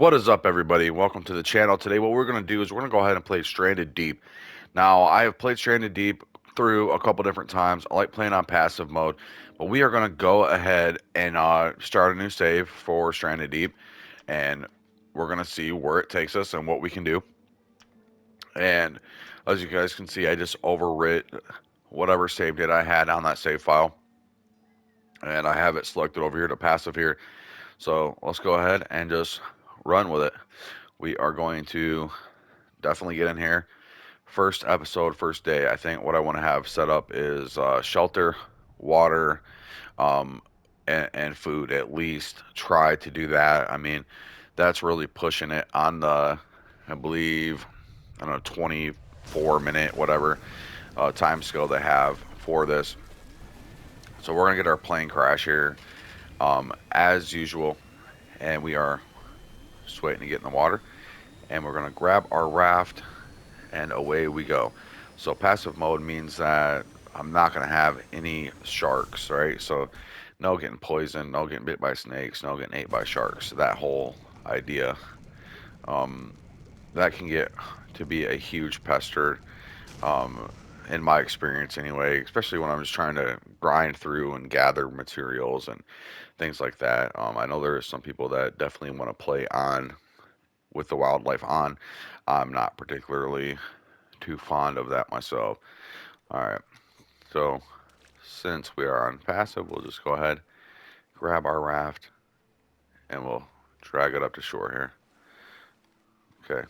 What is up, everybody? Welcome to the channel. Today, what we're going to do is we're going to go ahead and play Stranded Deep. Now, I have played Stranded Deep through a couple different times. I like playing on passive mode, but we are going to go ahead and start a new save for Stranded Deep, and we're going to see where it takes us and what we can do. And as you guys can see, I just overwrit whatever save data I had on that save file, and I have it selected over here to passive here. So let's go ahead and just run with it. We are going to definitely get in here. First episode, first day. I think what I want to have set up is shelter, water, um, and food. At least try to do that. I mean, that's really pushing it on the, I believe, I don't know, 24-minute whatever time scale they have for this. So we're gonna get our plane crash here, as usual, and we are just waiting to get in the water, and we're gonna grab our raft and away we go. So passive mode means that I'm not going to have any sharks, right? So no getting poisoned, no getting bit by snakes, no getting ate by sharks. That whole idea, um, that can get to be a huge pester, um, in my experience anyway, especially when I'm just trying to grind through and gather materials and things like that. I know there are some people that definitely want to play on with the wildlife on. I'm not particularly too fond of that myself. All right, so since we are on passive, we'll just go ahead, grab our raft, and we'll drag it up to shore here. Okay,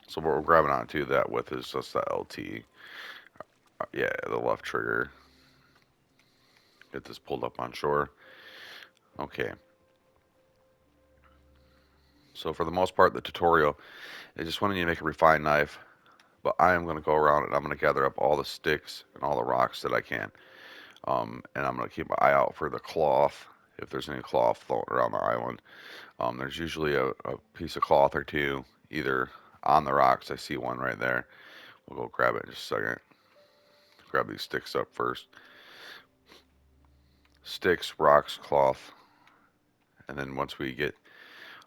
so what we're grabbing onto that with is just the LT. Yeah, the left trigger. Get this pulled up on shore. Okay, so for the most part, the tutorial is just wanting you to make a refined knife, but I am going to go around and I'm going to gather up all the sticks and all the rocks that I can. And I'm going to keep my eye out for the cloth, if there's any cloth floating around the island. There's usually a piece of cloth or two, either on the rocks. I see one right there. We'll go grab it in just a second. Grab these sticks up first. Sticks, rocks, cloth. And then once we get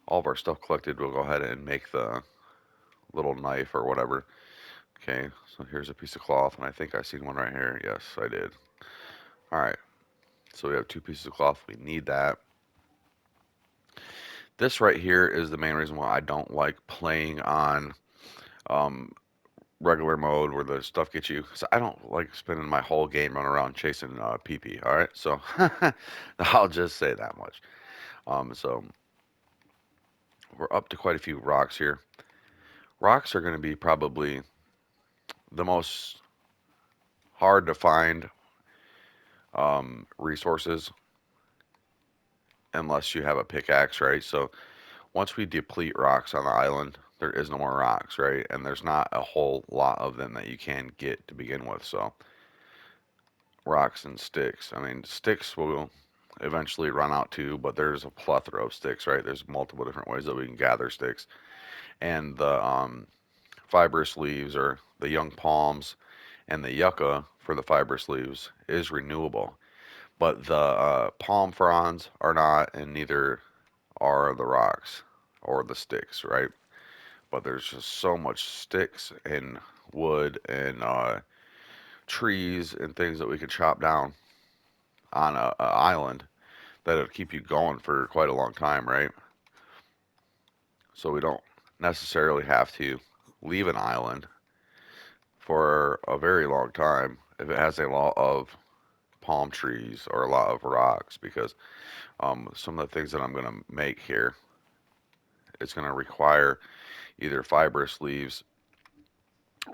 all of our stuff collected, we'll go ahead and make the little knife or whatever. Okay, so here's a piece of cloth, and I think I seen one right here. Yes, I did. All right, so we have two pieces of cloth. We need that. This right here is the main reason why I don't like playing on um, regular mode where the stuff gets you. Cause I don't like spending my whole game running around chasing PP. All right, so I'll just say that much. So we're up to quite a few rocks here. Rocks are going to be probably the most hard to find resources unless you have a pickaxe, right? So once we deplete rocks on the island, there is no more rocks, right? And there's not a whole lot of them that you can get to begin with. So rocks and sticks. I mean, sticks will eventually run out too, but there's a plethora of sticks, right? There's multiple different ways that we can gather sticks. And the fibrous leaves or the young palms and the yucca for the fibrous leaves is renewable. But the palm fronds are not, and neither are the rocks or the sticks, right? But there's just so much sticks and wood and trees and things that we can chop down on a island that'll keep you going for quite a long time, right? So we don't necessarily have to leave an island for a very long time if it has a lot of palm trees or a lot of rocks, because some of the things that I'm going to make here, it's going to require either fibrous leaves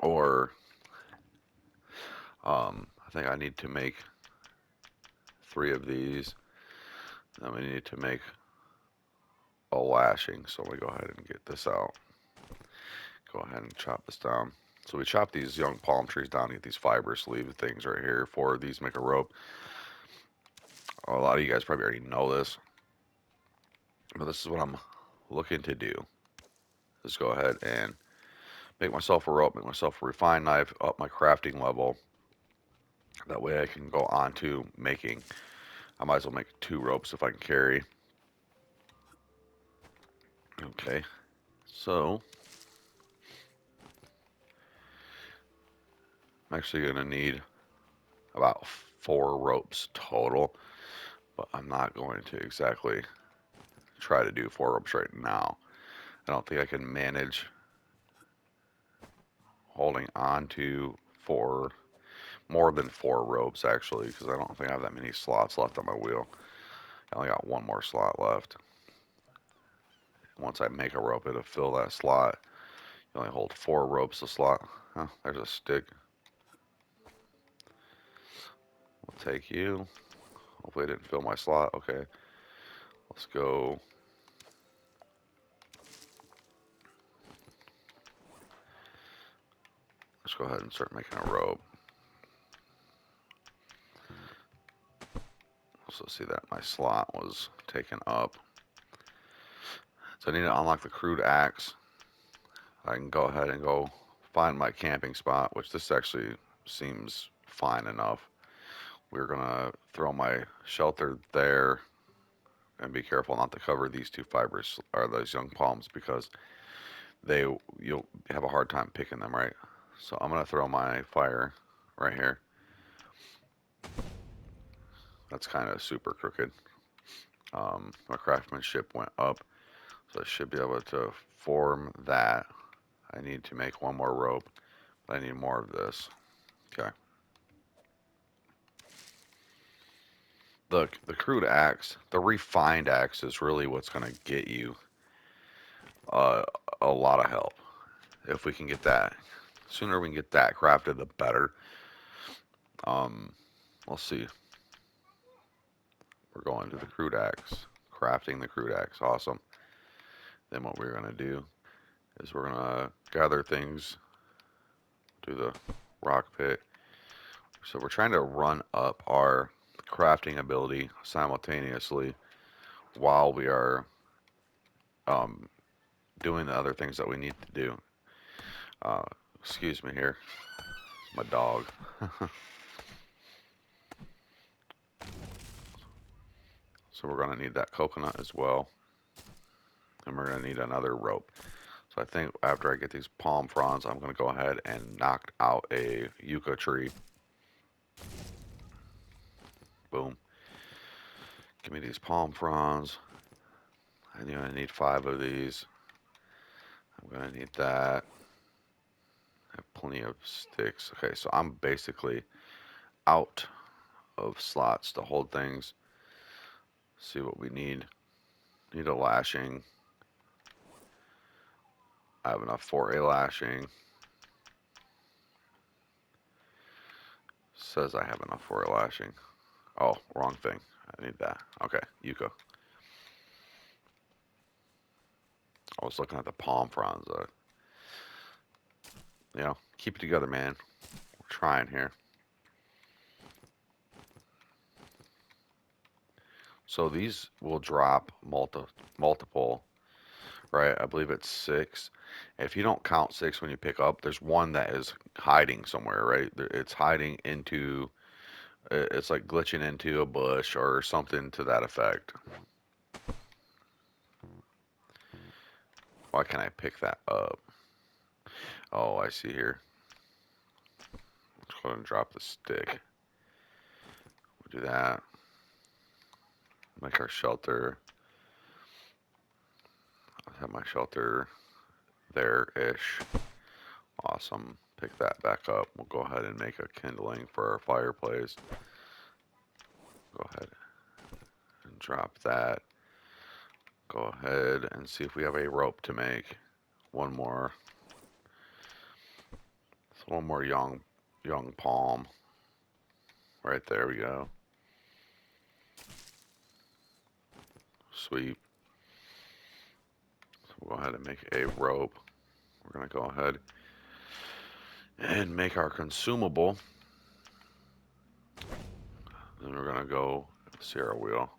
or I think I need to make three of these. Then we need to make a lashing. So we go ahead and get this out. Go ahead and chop this down. So we chop these young palm trees down, get these fibrous leaf things right here. Four of these make a rope. A lot of you guys probably already know this, but this is what I'm looking to do. Let's go ahead and make myself a rope, make myself a refined knife, up my crafting level. That way I can go on to making, I might as well make two ropes if I can carry. Okay, so I'm actually gonna need about 4 ropes total, but I'm not going to exactly try to do 4 ropes right now. I don't think I can manage holding on to four more than 4 ropes actually, because I don't think I have that many slots left on my wheel. I only got one more slot left. Once I make a rope, it'll fill that slot. You only hold 4 ropes a slot. Oh, there's a stick. We'll take you. Hopefully it didn't fill my slot. Okay, let's go. Let's go ahead and start making a rope. So see that my slot was taken up. So I need to unlock the crude axe. I can go ahead and go find my camping spot, which this actually seems fine enough. We're gonna throw my shelter there and be careful not to cover these 2 fibers or those young palms because you'll have a hard time picking them, right? So I'm gonna throw my fire right here. That's kind of super crooked. My craftsmanship went up, so I should be able to form that. I need to make one more rope, but I need more of this. Okay. Look, the crude axe, the refined axe is really what's going to get you uh, a lot of help. If we can get that, sooner we can get that crafted, the better. Um, we'll see. We're going to the crude axe, crafting the crude axe. Awesome. Then what we're going to do is we're going to gather things to the rock pit. So we're trying to run up our crafting ability simultaneously while we are um, doing the other things that we need to do. Uh, excuse me here, my dog. So we're going to need that coconut as well. And we're going to need another rope. So I think after I get these palm fronds, I'm going to go ahead and knock out a yucca tree. Boom. Give me these palm fronds. I'm going to need 5 of these. I'm going to need that. I have plenty of sticks. Okay, so I'm basically out of slots to hold things. See what we need. Need a lashing. I have enough for a lashing. Says I have enough for a lashing. Oh, wrong thing. I need that. Okay, yucca. I was looking at the palm fronds. Keep it together, man. We're trying here. So these will drop multiple, right? I believe it's 6. If you don't count 6 when you pick up, there's one that is hiding somewhere, right? It's hiding into, it's like glitching into a bush or something to that effect. Why can't I pick that up? Oh, I see here. Let's go ahead and drop the stick. We'll do that. Make our shelter. I'll have my shelter there-ish. Awesome. Pick that back up. We'll go ahead and make a kindling for our fireplace. Go ahead and drop that. Go ahead and see if we have a rope to make. One more. So one more young palm. Right there we go. Sweet. So we'll go ahead and make a rope. We're going to go ahead and make our consumable. Then we're going to go see our wheel.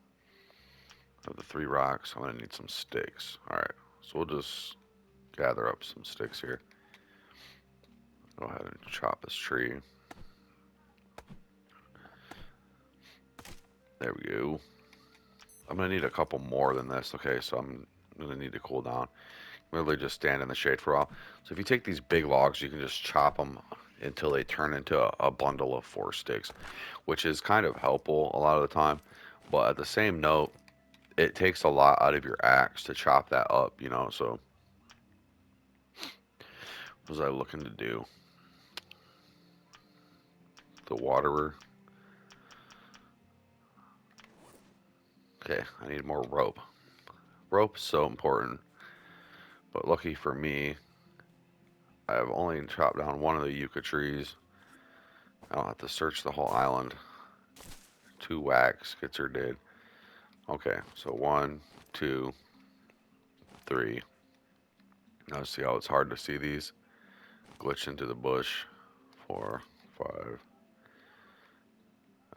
Of the 3 rocks, I'm going to need some sticks. Alright, so we'll just gather up some sticks here. Go ahead and chop this tree. There we go. I'm going to need a couple more than this. Okay, so I'm Really need to cool down. Literally just stand in the shade for a while. So if you take these big logs, you can just chop them until they turn into a bundle of 4 sticks, which is kind of helpful a lot of the time. But at the same note, it takes a lot out of your axe to chop that up, you know. So what was I looking to do? The waterer. Okay, I need more rope. Rope's so important. But lucky for me, I have only chopped down one of the yucca trees. I don't have to search the whole island. 2 wax gets her dead. Okay, so 1, 2, 3. Now see how it's hard to see these? Glitch into the bush. 4, 5,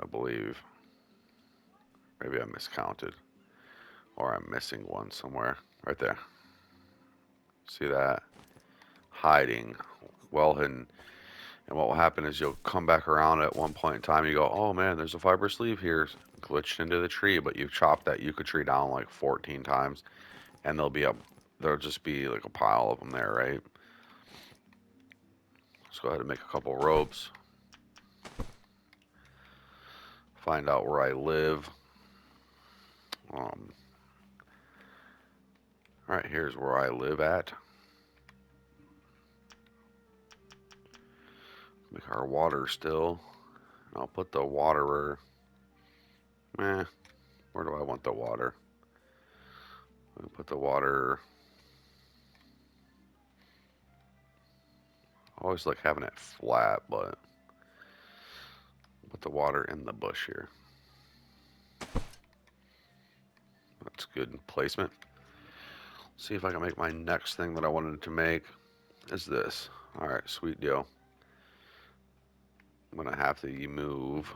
I believe. Maybe I miscounted. Or I'm missing one somewhere. Right there. See that? Hiding. Well hidden. And what will happen is you'll come back around at one point in time. You go, oh man, there's a fibrous leaf here. Glitched into the tree. But you've chopped that yucca tree down like 14 times. And there'll just be like a pile of them there, right? Let's go ahead and make a couple ropes. Find out where I live. Alright, here's where I live at. Make our water still. I'll put the waterer. Where do I want the water? I'll put the water. I always like having it flat, but put the water in the bush here. That's good placement. See if I can make my next thing that I wanted to make is this. Alright, sweet deal. I'm gonna have to move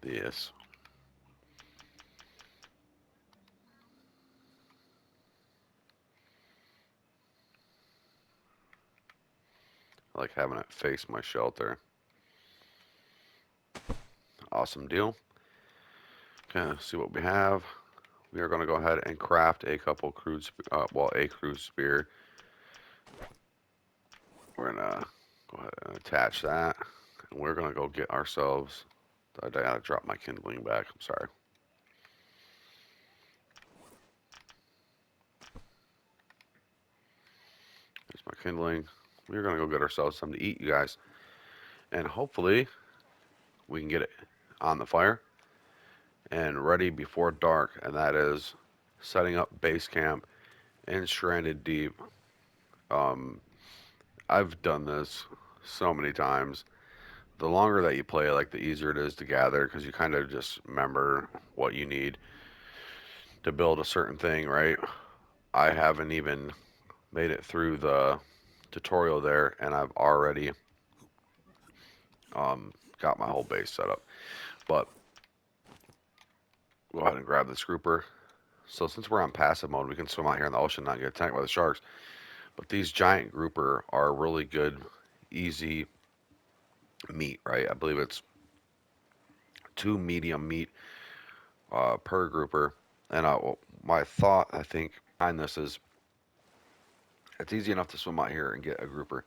this. I like having it face my shelter. Awesome deal. Okay, see what we have. We are going to go ahead and craft a couple a crude spear. We're going to go ahead and attach that. And we're going to go get ourselves. I gotta drop my kindling back. I'm sorry. There's my kindling. We're going to go get ourselves something to eat, you guys. And hopefully we can get it on the fire and ready before dark. And that is setting up base camp in Stranded Deep. I've done this so many times. The longer that you play, like the easier it is to gather because you kind of just remember what you need to build a certain thing, right? I haven't even made it through the tutorial there, and I've already got my whole base set up. But go ahead and grab this grouper. So since we're on passive mode, we can swim out here in the ocean, not get attacked by the sharks. But these giant grouper are really good, easy meat, right? I believe it's 2 medium meat per grouper. And my thought, I think, behind this is it's easy enough to swim out here and get a grouper,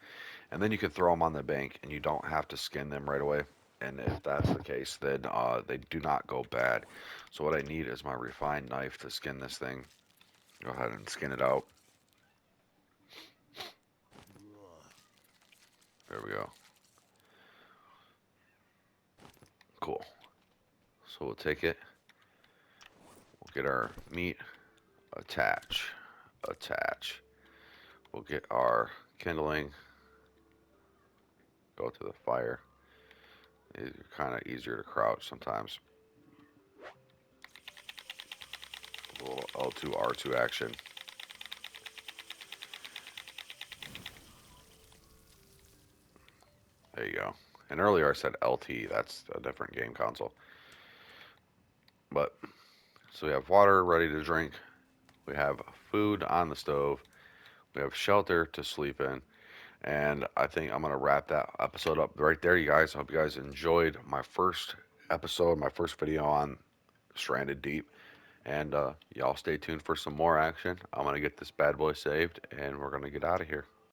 and then you can throw them on the bank, and you don't have to skin them right away. And if that's the case, then they do not go bad. So what I need is my refined knife to skin this thing. Go ahead and skin it out. There we go. Cool. So we'll take it. We'll get our meat. Attach. Attach. We'll get our kindling. Go to the fire. It's kind of easier to crouch sometimes. A little L2 R2 action. There you go. And earlier I said LT. That's a different game console. But so we have water ready to drink. We have food on the stove. We have shelter to sleep in. And I think I'm going to wrap that episode up right there, you guys. I hope you guys enjoyed my first episode, my first video on Stranded Deep. And y'all stay tuned for some more action. I'm gonna get this bad boy saved, and we're gonna get out of here.